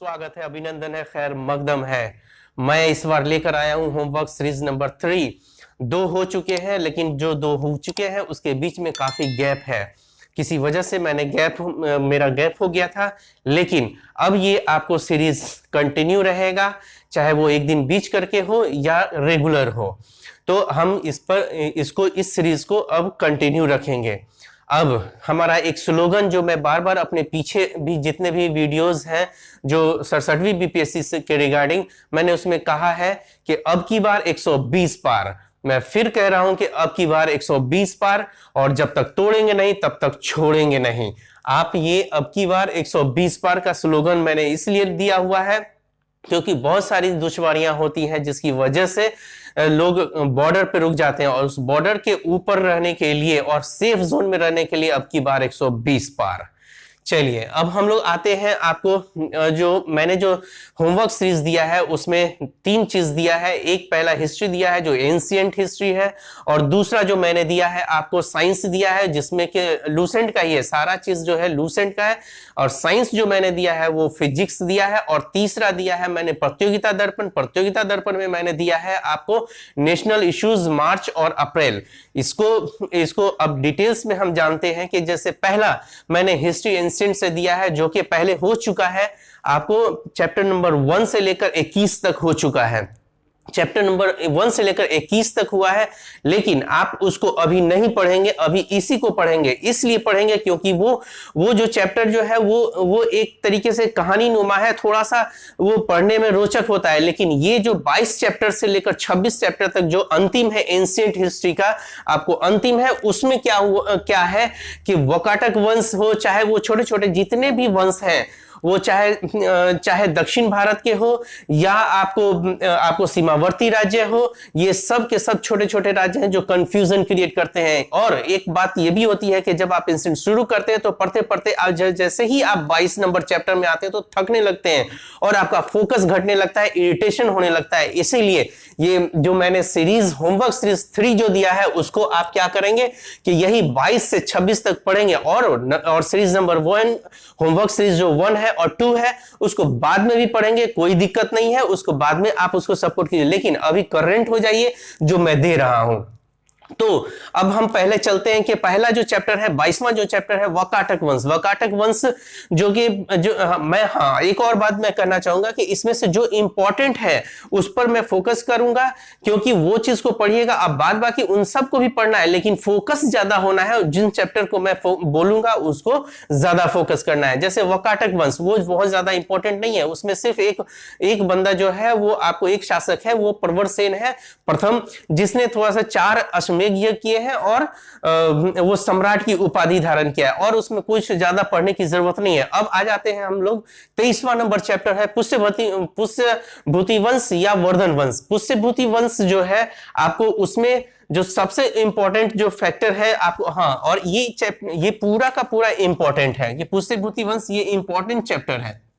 स्वागत है, अभिनंदन है, खैर मकदम है। मैं इस बार लेकर आया हूं होमवर्क सीरीज नंबर 3। 2 हो चुके हैं, लेकिन जो 2 हो चुके हैं उसके बीच में काफी गैप है। किसी वजह से मेरा गैप हो गया था, लेकिन अब ये आपको सीरीज कंटिन्यू रहेगा, चाहे वो एक दिन बीच करके हो या रेगुलर हो। तो हम इस सीरीज को अब कंटिन्यू रखेंगे। अब हमारा एक स्लोगन जो मैं बार बार अपने पीछे भी जितने भी वीडियोस हैं जो 67वीं बीपीएससी के रिगार्डिंग, मैंने उसमें कहा है कि अब की बार 120 पार। मैं फिर कह रहा हूं कि अब की बार 120 पार, और जब तक तोड़ेंगे नहीं तब तक छोड़ेंगे नहीं। आप ये अब की बार 120 पार का स्लोगन मैंने इसलिए दिया हुआ है क्योंकि बहुत सारी दुश्वारियां होती हैं जिसकी वजह से लोग बॉर्डर पे रुक जाते हैं, और उस बॉर्डर के ऊपर रहने के लिए और सेफ जोन में रहने के लिए अब की बार 120 पार। चलिए अब हम लोग आते हैं, आपको मैंने जो होमवर्क सीरीज दिया है उसमें 3 चीज दिया है। एक पहला हिस्ट्री दिया है जो एंशिएंट हिस्ट्री है, और दूसरा जो मैंने दिया है आपको साइंस दिया है जिसमें कि लूसेंट का ही है, सारा चीज जो है लूसेंट का है। और साइंस जो मैंने दिया है वो फिजिक्स दिया है। और तीसरा दिया है मैंने प्रतियोगिता दर्पण। प्रतियोगिता दर्पण में मैंने दिया है आपको नेशनल इश्यूज मार्च और अप्रैल। इसको अब डिटेल्स में हम जानते हैं कि जैसे पहला मैंने हिस्ट्री एंशिएंट से दिया है जो कि पहले हो चुका है, आपको चैप्टर नंबर 1 से लेकर 21 तक हो चुका है। चैप्टर नंबर 1 से लेकर 21 तक हुआ है, लेकिन आप उसको अभी नहीं पढ़ेंगे, अभी इसी को पढ़ेंगे। इसलिए पढ़ेंगे क्योंकि वो जो चैप्टर जो है वो एक तरीके से कहानी नुमा है, थोड़ा सा वो पढ़ने में रोचक होता है। लेकिन ये जो 22 चैप्टर से लेकर 26 चैप्टर तक जो अंतिम है एंशिएंट हिस्ट्री का, आपको अंतिम है, उसमें क्या है कि वकाटक वंश हो, चाहे वो छोटे छोटे जितने भी वंश हैं, वो चाहे दक्षिण भारत के हो या आपको सीमावर्ती राज्य हो, ये सब के सब छोटे छोटे राज्य हैं जो कंफ्यूजन क्रिएट करते हैं। और एक बात ये भी होती है कि जब आप इंस्टेंट शुरू करते हैं तो पढ़ते पढ़ते जैसे ही आप 22 नंबर चैप्टर में आते हैं तो थकने लगते हैं और आपका फोकस घटने लगता है, इरिटेशन होने लगता है। इसीलिए ये जो मैंने सीरीज होमवर्क सीरीज 3 जो दिया है उसको आप क्या करेंगे कि यही 22 से 26 तक पढ़ेंगे, और सीरीज नंबर 1 होमवर्क सीरीज जो 1 है और 2 है उसको बाद में भी पढ़ेंगे, कोई दिक्कत नहीं है, उसको बाद में आप उसको सपोर्ट कीजिए, लेकिन अभी करंट हो जाइए जो मैं दे रहा हूं। तो अब हम पहले चलते हैं कि पहला जो चैप्टर है 22वां जो चैप्टर है वकाटक वंश। वकाटक वंश जो कि एक और बात मैं कहना चाहूंगा कि इसमें से जो इंपॉर्टेंट है उस पर मैं फोकस करूंगा, क्योंकि वो चीज को पढ़िएगा। अब बाद बाकी उन सब को भी पढ़ना है, लेकिन फोकस ज्यादा होना है, जिन चैप्टर को मैं बोलूंगा उसको ज्यादा फोकस करना है। जैसे वकाटक वंश वो बहुत ज्यादा इंपॉर्टेंट नहीं है, उसमें सिर्फ एक बंदा जो है वो आपको एक शासक है, वो प्रवरसेन है प्रथम, जिसने थोड़ा सा 4 यज्ञ किए हैं और वो सम्राट की उपाधि धारण किया है, और उसमें कुछ ज्यादा पढ़ने की जरूरत नहीं है। अब आ जाते हैं हम लोग 23वां नंबर चैप्टर है पुष्यभूति वंश या वर्धन वंश। पुष्यभूति वंश जो है आपको उसमें जो सबसे इंपॉर्टेंट जो फैक्टर है आपको, और ये पूरा का पूरा इंपॉर्टेंट है, ये पुष्यभूति वंश ये इंपॉर्टेंट चैप्टर है।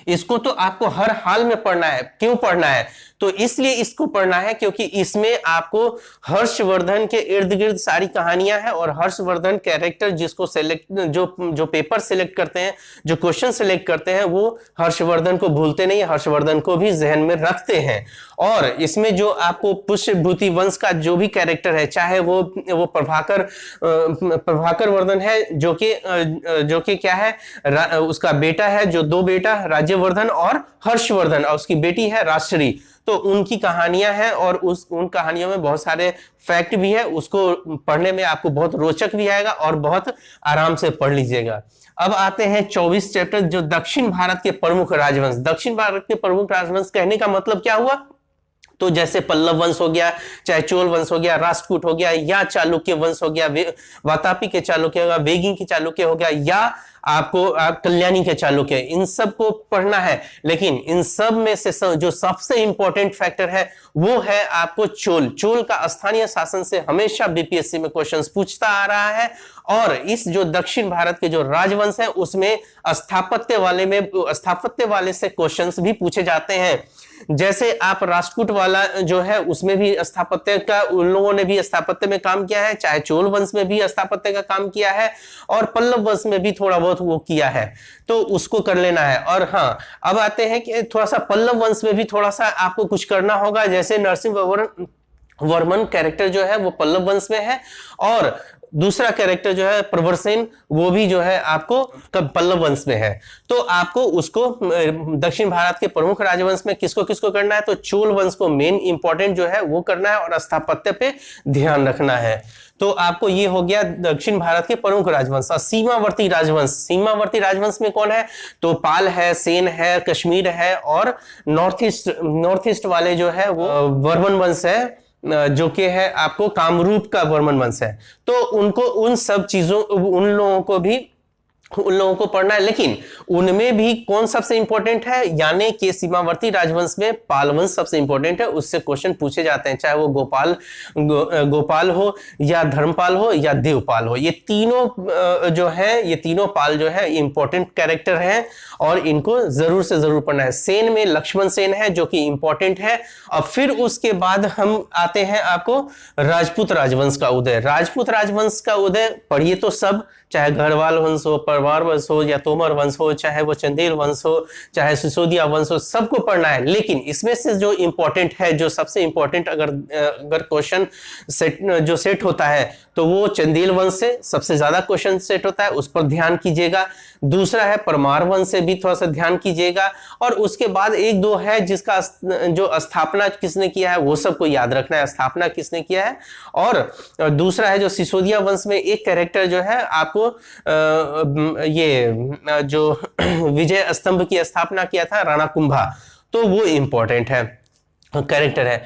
इसको तो आपको हर हाल में पढ़ना है। क्यों पढ़ना है? तो इसलिए इसको पढ़ना है क्योंकि इसमें आपको हर्षवर्धन के इर्द गिर्द सारी कहानियां हैं, और हर्षवर्धन कैरेक्टर जिसको जो पेपर सिलेक्ट करते हैं, जो क्वेश्चन सिलेक्ट करते हैं, वो हर्षवर्धन को भूलते नहीं, हर्षवर्धन को भी जहन में रखते हैं। और इसमें जो आपको पुष्यभूति वंश का जो भी कैरेक्टर है, चाहे वो प्रभाकर वर्धन है जो कि क्या है, उसका बेटा है, जो 2 बेटा राज्यवर्धन और हर्षवर्धन, और उसकी बेटी है राजश्री। तो उनकी कहानियां हैं और उन कहानियों में बहुत सारे फैक्ट भी है, उसको पढ़ने में आपको बहुत रोचक भी आएगा और बहुत आराम से पढ़ लीजिएगा। अब आते हैं 24 चैप्टर जो दक्षिण भारत के प्रमुख राजवंश। दक्षिण भारत के प्रमुख राजवंश कहने का मतलब क्या हुआ? तो जैसे पल्लव वंश हो गया, चाहे चोल वंश हो गया, राष्ट्रकूट हो गया, या चालुक्य वंश हो गया, वातापी के चालुक्य हो गया, वेगी के चालुक्य हो गया, या कल्याणी के चालुक्य, इन सब को पढ़ना है। लेकिन इन सब में से जो सबसे इंपॉर्टेंट फैक्टर है वो है आपको चोल का स्थानीय शासन से हमेशा बीपीएससी में क्वेश्चंस पूछता आ रहा है। और इस जो दक्षिण भारत के जो राजवंश है उसमें स्थापत्य वाले से क्वेश्चंस भी पूछे जाते हैं। जैसे आप राष्ट्रकूट वाला जो है उसमें भी स्थापत्य का उन लोगों ने भी स्थापत्य में काम किया है, चाहे चोल वंश में भी स्थापत्य का काम किया है और पल्लव वंश में भी थोड़ा बहुत वो किया है, तो उसको कर लेना है। और हाँ, अब आते हैं कि थोड़ा सा पल्लव वंश में भी थोड़ा सा आपको कुछ करना होगा। जैसे नरसिंह वर्मन कैरेक्टर जो है वो पल्लव वंश में है और दूसरा कैरेक्टर जो है प्रवरसेन वो भी जो है आपको पल्लव वंश में है। तो आपको उसको दक्षिण भारत के प्रमुख राजवंश में किसको किसको करना है, तो चोल वंश को मेन इंपॉर्टेंट जो है वो करना है और स्थापत्य पे ध्यान रखना है। तो आपको ये हो गया दक्षिण भारत के प्रमुख राजवंश। सीमावर्ती राजवंश, सीमावर्ती राजवंश में कौन है, तो पाल है, सेन है, कश्मीर है और नॉर्थ ईस्ट वाले जो है वो वर्मन वंश है, जो कि है आपको कामरूप का वर्मन वंश है। तो उनको उन सब चीजों उन लोगों को पढ़ना है। लेकिन उनमें भी कौन सबसे इंपॉर्टेंट है, यानी कि सीमावर्ती राजवंश में पाल वंश सबसे इंपॉर्टेंट है। उससे क्वेश्चन पूछे जाते हैं, चाहे वो गोपाल हो या धर्मपाल हो या देवपाल हो। ये तीनों जो है, ये तीनों पाल जो है इंपॉर्टेंट कैरेक्टर हैं और इनको जरूर से जरूर पढ़ना है। सेन में लक्ष्मण सेन है जो कि इंपॉर्टेंट है। और फिर उसके बाद हम आते हैं आपको राजपूत राजवंश का उदय। राजपूत राजवंश का उदय पढ़िए तो सब, चाहे गढ़वाल वंश हो, परमार वंश हो या तोमर वंश हो, चाहे वो चंदेल वंश हो, चाहे सिसोदिया वंश हो, सबको पढ़ना है। लेकिन इसमें से जो इंपॉर्टेंट है, जो सबसे इंपॉर्टेंट अगर क्वेश्चन सेट होता है तो वो चंदेल वंश से सबसे ज्यादा क्वेश्चन सेट होता है, उस पर ध्यान कीजिएगा। दूसरा है परमार वंश से भी थोड़ा सा ध्यान कीजिएगा। और उसके बाद एक दो है जिसका जो स्थापना किसने किया है वो सबको याद रखना है, स्थापना किसने किया है। और दूसरा है जो सिसोदिया वंश में एक कैरेक्टर जो है आपको ये जो विजय स्तंभ की स्थापना किया था राणा कुंभा, तो वो इंपॉर्टेंट है, कैरेक्टर है।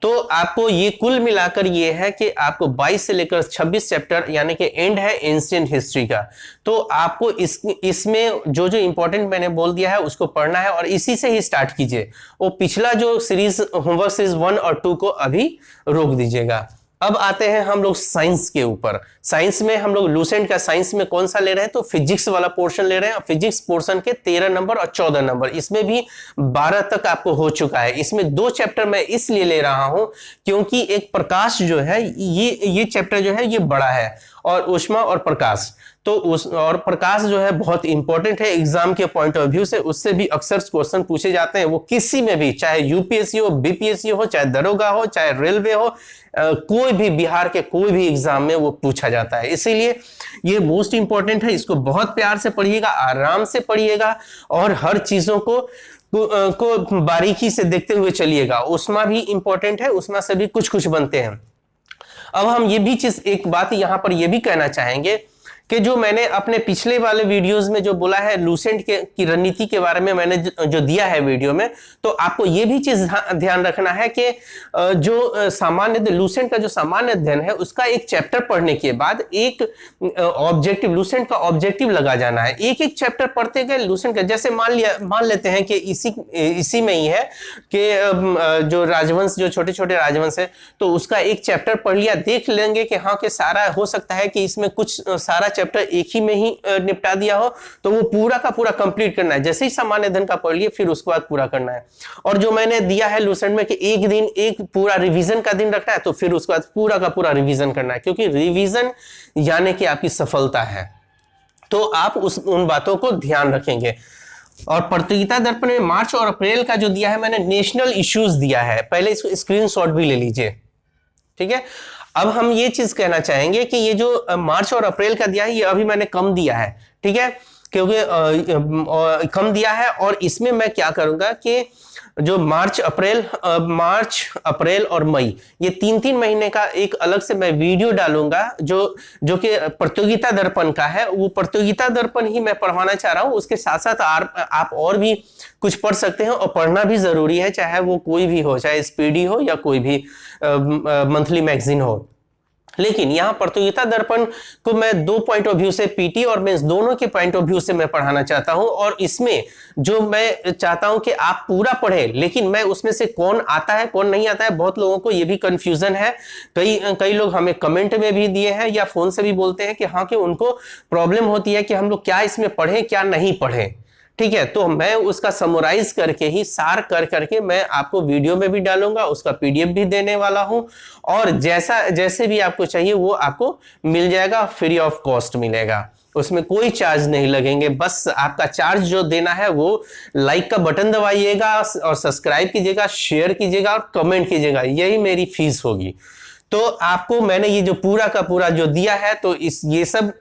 तो आपको ये कुल मिलाकर ये है कि आपको 22 से लेकर 26 चैप्टर यानी कि एंड है एंशिएंट हिस्ट्री का। तो आपको इसमें जो जो इंपॉर्टेंट मैंने बोल दिया है उसको पढ़ना है और इसी से ही स्टार्ट कीजिए। वो पिछला जो सीरीज होमवर्क सीरीज 1 और 2 को अभी रोक दीजिएगा। अब आते हैं हम लोग साइंस के ऊपर। साइंस में हम लोग लूसेंट का साइंस में कौन सा ले रहे हैं, तो फिजिक्स वाला पोर्शन ले रहे हैं। फिजिक्स पोर्शन के 13 नंबर और 14 नंबर, इसमें भी 12 तक आपको हो चुका है। इसमें 2 चैप्टर मैं इसलिए ले रहा हूं क्योंकि एक प्रकाश जो है ये चैप्टर जो है ये बड़ा है और ऊष्मा और प्रकाश, तो और प्रकाश जो है बहुत इंपॉर्टेंट है एग्जाम के पॉइंट ऑफ व्यू से। उससे भी अक्सर क्वेश्चन पूछे जाते हैं, वो किसी में भी, चाहे यूपीएससी हो, बीपीएससी हो, चाहे दरोगा हो, चाहे रेलवे हो, कोई भी बिहार के कोई भी एग्जाम में वो पूछा जाता है। इसीलिए ये मोस्ट इंपॉर्टेंट है। इसको बहुत प्यार से पढ़िएगा, आराम से पढ़िएगा और हर चीजों को बारीकी से देखते हुए चलिएगा। ऊष्मा भी इंपॉर्टेंट है, ऊष्मा से भी कुछ कुछ बनते हैं। अब हम ये भी चीज एक बात यहां पर ये भी कहना चाहेंगे कि जो मैंने अपने पिछले वाले वीडियोस में जो बोला है लूसेंट की रणनीति के बारे में मैंने जो दिया है वीडियो में, तो आपको ये भी चीज ध्यान रखना है कि जो सामान्य लूसेंट का जो सामान्य अध्ययन है उसका एक चैप्टर पढ़ने के बाद एक ऑब्जेक्टिव, लूसेंट का ऑब्जेक्टिव लगा जाना है। एक एक चैप्टर पढ़ते गए लूसेंट का, जैसे मान लेते हैं कि इसी में ही है कि जो राजवंश, जो छोटे छोटे राजवंश है, तो उसका एक चैप्टर पढ़ लिया, देख लेंगे कि हाँ कि सारा हो सकता है कि इसमें कुछ सारा चैप्टर एक ही में ही निपटा दिया हो, तो वो पूरा का पूरा कंप्लीट करना है। जैसे ही सामान्य अध्ययन का पढ़ लिए फिर उसके बाद पूरा करना है। और जो मैंने दिया है लूसेंट में कि एक दिन एक पूरा रिवीजन का दिन रखना है, तो फिर उसके बाद पूरा का पूरा रिवीजन करना है, क्योंकि रिवीजन यानी कि आपकी सफलता है। तो आप उन बातों को ध्यान रखेंगे। और प्रतियोगिता दर्पण में मार्च और अप्रैल का जो दिया है मैंने नेशनल इश्यूज दिया है, पहले इसको स्क्रीनशॉट भी ले लीजिए, ठीक है। अब हम ये चीज कहना चाहेंगे कि ये जो मार्च और अप्रैल का दिया है ये अभी मैंने कम दिया है, ठीक है, क्योंकि कम दिया है। और इसमें मैं क्या करूंगा कि जो मार्च अप्रैल और मई, ये 3-3 महीने का एक अलग से मैं वीडियो डालूंगा जो कि प्रतियोगिता दर्पण का है। वो प्रतियोगिता दर्पण ही मैं पढ़वाना चाह रहा हूं। उसके साथ साथ आप और भी कुछ पढ़ सकते हैं और पढ़ना भी जरूरी है, चाहे वो कोई भी हो, चाहे स्पीडी हो या कोई भी मंथली मैगजीन हो। लेकिन यहाँ प्रतियोगिता दर्पण को मैं 2 पॉइंट ऑफ व्यू से, पीटी और मेंस दोनों के पॉइंट ऑफ व्यू से मैं पढ़ाना चाहता हूं। और इसमें जो मैं चाहता हूं कि आप पूरा पढ़ें, लेकिन मैं उसमें से कौन आता है कौन नहीं आता है, बहुत लोगों को ये भी कंफ्यूजन है। कई लोग हमें कमेंट में भी दिए हैं या फोन से भी बोलते हैं कि हाँ कि उनको प्रॉब्लम होती है कि हम लोग क्या इसमें पढ़ें क्या नहीं पढ़ें, ठीक है, तो मैं उसका समराइज करके ही सार कर करके मैं आपको वीडियो में भी डालूंगा, उसका पीडीएफ भी देने वाला हूं, और जैसे भी आपको चाहिए वो आपको मिल जाएगा, फ्री ऑफ कॉस्ट मिलेगा, उसमें कोई चार्ज नहीं लगेंगे। बस आपका चार्ज जो देना है वो लाइक का बटन दबाइएगा और सब्सक्राइब कीजिएगा, शेयर कीजिएगा और कमेंट कीजिएगा, यही मेरी फीस होगी। तो आपको मैंने ये जो पूरा का पूरा जो दिया है, तो ये सब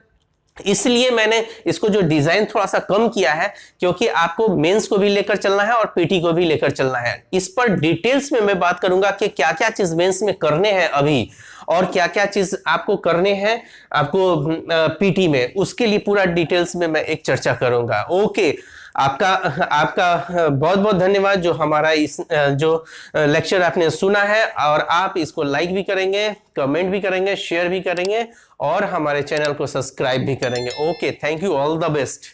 इसलिए मैंने इसको जो डिजाइन थोड़ा सा कम किया है, क्योंकि आपको मेंस को भी लेकर चलना है और पीटी को भी लेकर चलना है। इस पर डिटेल्स में मैं बात करूंगा कि क्या क्या चीज मेंस में करने हैं अभी, और क्या क्या चीज आपको करने हैं आपको पीटी में, उसके लिए पूरा डिटेल्स में मैं एक चर्चा करूंगा। ओके, आपका आपका बहुत बहुत धन्यवाद जो हमारा इस जो लेक्चर आपने सुना है, और आप इसको लाइक भी करेंगे, कमेंट भी करेंगे, शेयर भी करेंगे और हमारे चैनल को सब्सक्राइब भी करेंगे। Okay, thank you, all the best.